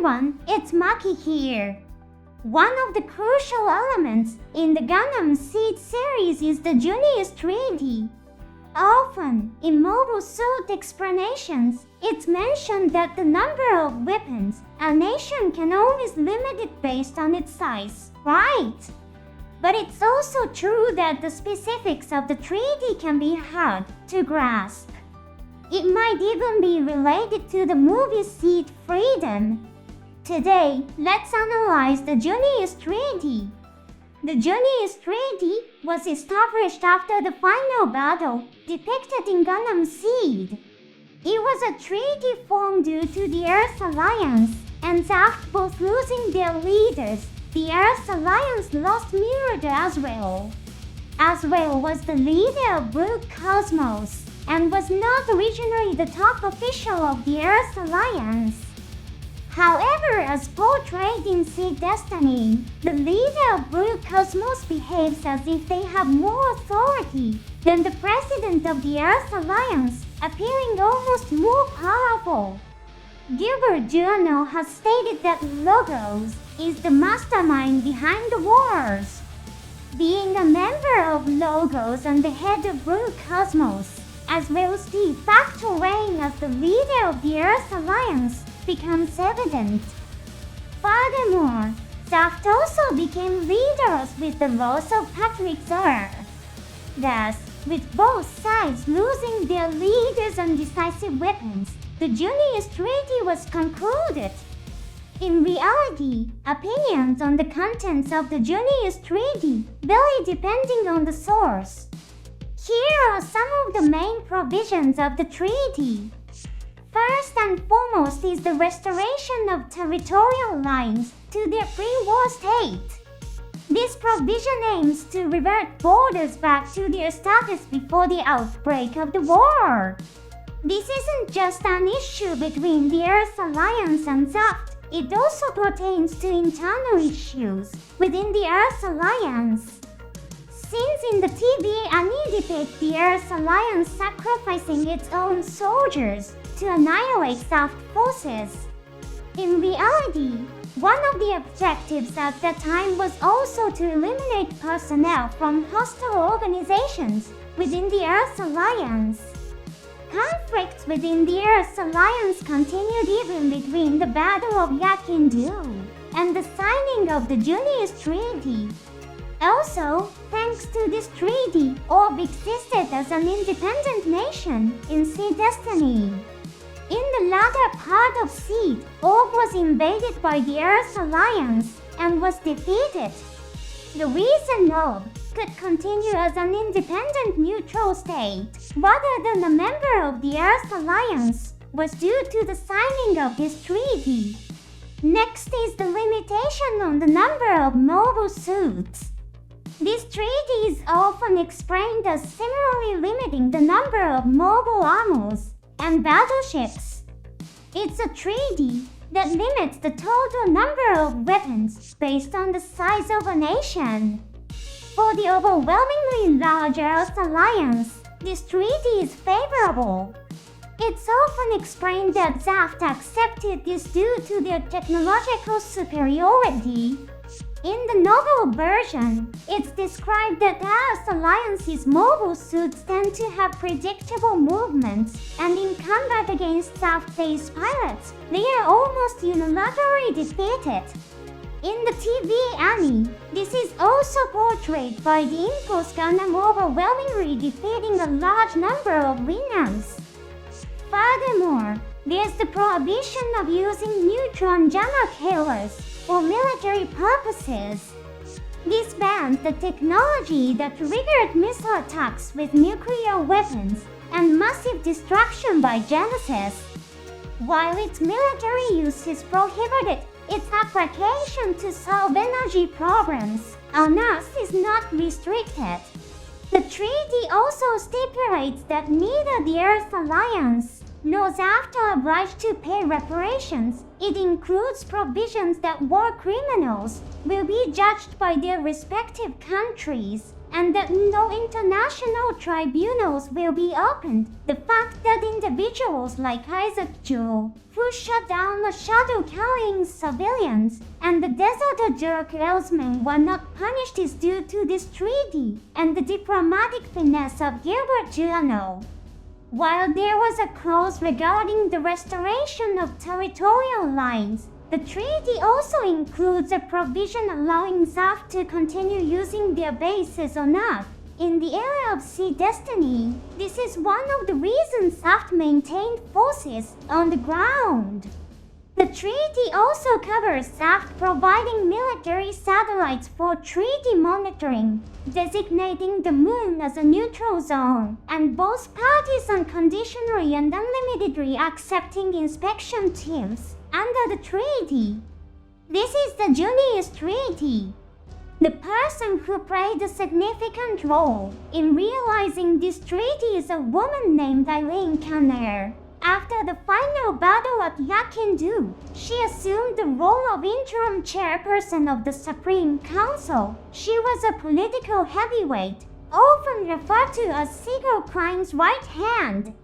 everyone, it's Maki here. One of the crucial elements in the Gundam Seed series is the Junius treaty. Often, in mobile suit explanations, it's mentioned that the number of weapons a nation can always limit it based on its size, right? But it's also true that the specifics of the treaty can be hard to grasp. It might even be related to the movie Seed Freedom. Today, let's analyze the Junius Treaty. The Junius Treaty was established after the final battle depicted in Gundam Seed. It was a treaty formed due to the Earth Alliance and Zaft both losing their leaders. The Earth Alliance lost Mirror as well. Aswell was the leader of Blue Cosmos and was not originally the top official of the Earth Alliance. However, as portrayed in Seed Destiny, the leader of Blue Cosmos behaves as if they have more authority than the president of the Earth Alliance, appearing almost more powerful. Gilbert Journal has stated that Logos is the mastermind behind the wars. Being a member of Logos and the head of Blue Cosmos, as well as de facto reign as the leader of the Earth Alliance, becomes evident. Furthermore, Zaft also became leaders with the loss of Patrick's Earth. Thus, with both sides losing their leaders and decisive weapons, the Junius Treaty was concluded. In reality, opinions on the contents of the Junius Treaty vary depending on the source. Here are some of the main provisions of the treaty. First and foremost is the restoration of territorial lines to their pre-war state. This provision aims to revert borders back to their status before the outbreak of the war. This isn't just an issue between the Earth Alliance and Zaft, it also pertains to internal issues within the Earth Alliance. Since in the TV anime depict the Earth Alliance sacrificing its own soldiers to annihilate Zaft forces. In reality, one of the objectives at that time was also to eliminate personnel from hostile organizations within the Earth Alliance. Conflicts within the Earth Alliance continued even between the Battle of Yakindu and the signing of the Junius Treaty. Also, thanks to this treaty, Orb existed as an independent nation in Seed Destiny. In the latter part of Seed, Orb was invaded by the Earth Alliance and was defeated. The reason Orb could continue as an independent neutral state rather than a member of the Earth Alliance was due to the signing of this treaty. Next is the limitation on the number of mobile suits. This treaty is often explained as similarly limiting the number of mobile armors and battleships. It's a treaty that limits the total number of weapons based on the size of a nation. For the overwhelmingly large Earth Alliance, this treaty is favorable. It's often explained that Zaft accepted this due to their technological superiority. In the novel version, it's described that Earth Alliance's mobile suits tend to have predictable movements, and in combat against Zaft-based pilots, they are almost unilaterally defeated. In the TV anime, this is also portrayed by the Impulse Gundam overwhelmingly defeating a large number of winners. Furthermore, there's the prohibition of using neutron jammer killers for military purposes. This bans the technology that triggered missile attacks with nuclear weapons and massive destruction by Genesis. While its military use is prohibited, its application to solve energy problems on Earth is not restricted. The treaty also stipulates that neither the Earth Alliance nor Zaft are obliged to pay reparations. It includes provisions that war criminals will be judged by their respective countries and that no international tribunals will be opened. The fact that individuals like Isaac Joule, who shut down the shuttle carrying civilians, and the deserter Dirk Elsman were not punished is due to this treaty and the diplomatic finesse of Gilbert Giano. While there was a clause regarding the restoration of territorial lines, the treaty also includes a provision allowing ZAF to continue using their bases on Earth. In the era of Sea Destiny, this is one of the reasons ZAF maintained forces on the ground. The treaty also covers ZAF providing military satellites for treaty monitoring, designating the moon as a neutral zone, and both parties unconditionally and unlimitedly accepting inspection teams under the treaty. This is the Junius Treaty. The person who played a significant role in realizing this treaty is a woman named Eileen Canner. After the final battle at Yakindu, she assumed the role of interim chairperson of the Supreme Council. She was a political heavyweight, often referred to as Siegel Klein's right hand.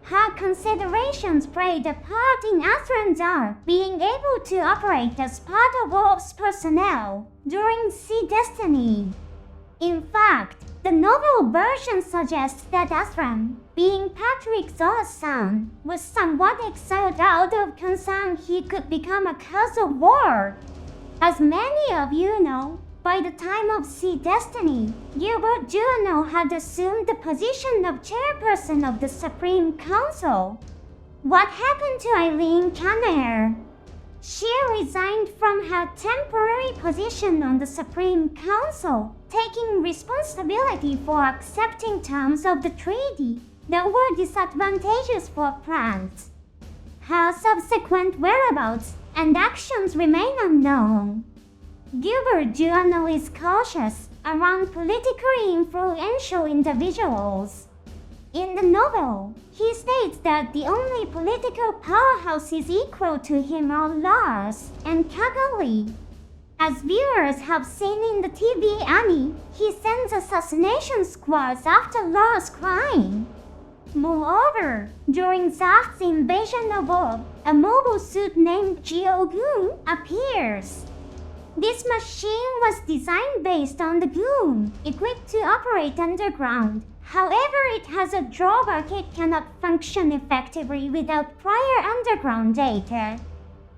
Her considerations played a part in Athranzar being able to operate as part of Ops personnel during Sea Destiny. In fact, the novel version suggests that Athram, being Patrick Zor's son, was somewhat exiled out of concern he could become a cause of war. As many of you know, by the time of Sea Destiny, Gilbert Giano had assumed the position of chairperson of the Supreme Council. What happened to Eileen Canner? She resigned from her temporary position on the Supreme Council, taking responsibility for accepting terms of the treaty that were disadvantageous for France. Her subsequent whereabouts and actions remain unknown. Gilbert Giano is cautious around politically influential individuals. In the novel, he states that the only political powerhouses equal to him are Lars and Kagali. As viewers have seen in the TV anime, he sends assassination squads after Lars' crime. Moreover, during Zaf's invasion of Orb, a mobile suit named Geogoon appears. This machine was designed based on the Goon, equipped to operate underground. However, it has a drawback: it cannot function effectively without prior underground data.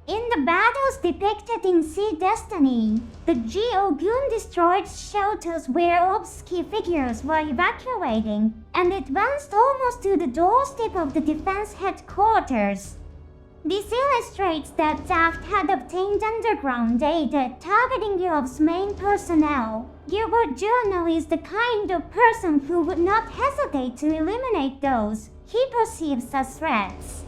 In the battles depicted in Sea Destiny, the Geogoon destroyed shelters where Obsky figures were evacuating, and advanced almost to the doorstep of the defense headquarters. This illustrates that Zaft had obtained underground data targeting Yov's main personnel. Gilbert Giano is the kind of person who would not hesitate to eliminate those he perceives as threats.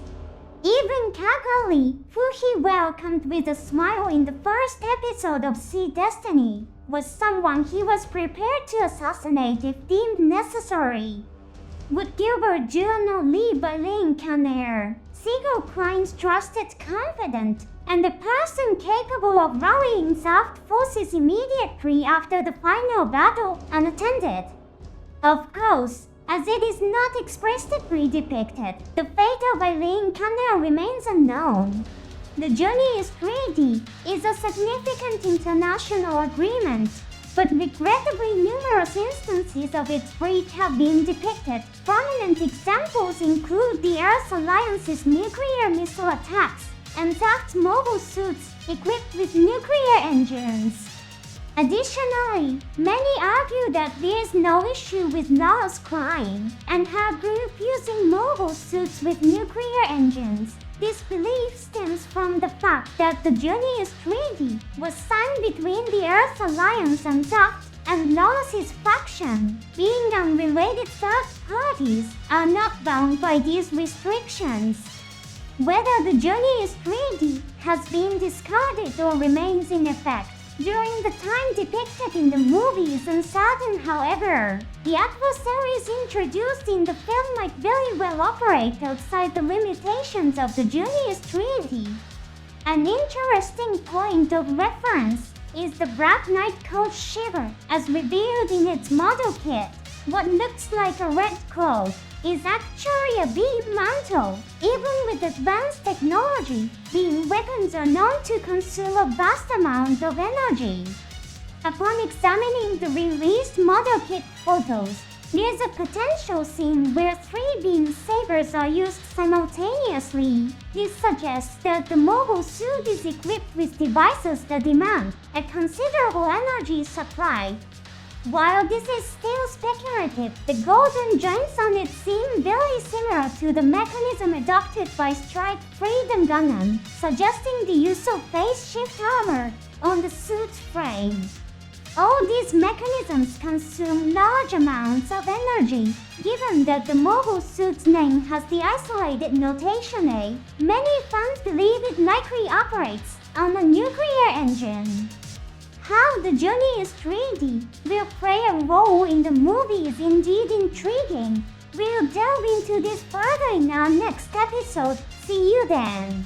Even Kagali, who he welcomed with a smile in the first episode of Sea Destiny, was someone he was prepared to assassinate if deemed necessary. Would Gilbert Giano leave Eileen Canner, Siegel Klein's trusted confidant, and a person capable of rallying Zaft forces immediately after the final battle, unattended? Of course, as it is not explicitly depicted, the fate of Eileen Canner remains unknown. The Junius Treaty is a significant international agreement, but regrettably numerous instances of its breach have been depicted. Prominent examples include the Earth Alliance's nuclear missile attacks and Zaft's mobile suits equipped with nuclear engines. Additionally, many argue that there is no issue with Lars Klein and her group using mobile suits with nuclear engines. This belief stems from the fact that the Junius Treaty was signed between the Earth Alliance and Zaft, and Lars' faction, being unrelated third parties, are not bound by these restrictions. Whether the Junius Treaty has been discarded or remains in effect during the time depicted in the movie is uncertain. However, the adversaries introduced in the film might very well operate outside the limitations of the Junius Treaty. An interesting point of reference is the Black Knight Coat Shiver, as revealed in its model kit. What looks like a red cloth is actually a beam mantle. Even with advanced technology, beam weapons are known to consume a vast amount of energy. Upon examining the released model kit photos, there's a potential scene where 3 beam sabers are used simultaneously. This suggests that the mobile suit is equipped with devices that demand a considerable energy supply. While this is still speculative, the golden joints on it seem very similar to the mechanism adopted by Strike Freedom Gundam, suggesting the use of phase shift armor on the suit's frame. All these mechanisms consume large amounts of energy. Given that the mobile suit's name has the isolated notation A, many fans believe it likely operates on a nuclear engine. How the Junius 3D will play a role in the movie is indeed intriguing. We'll delve into this further in our next episode. See you then!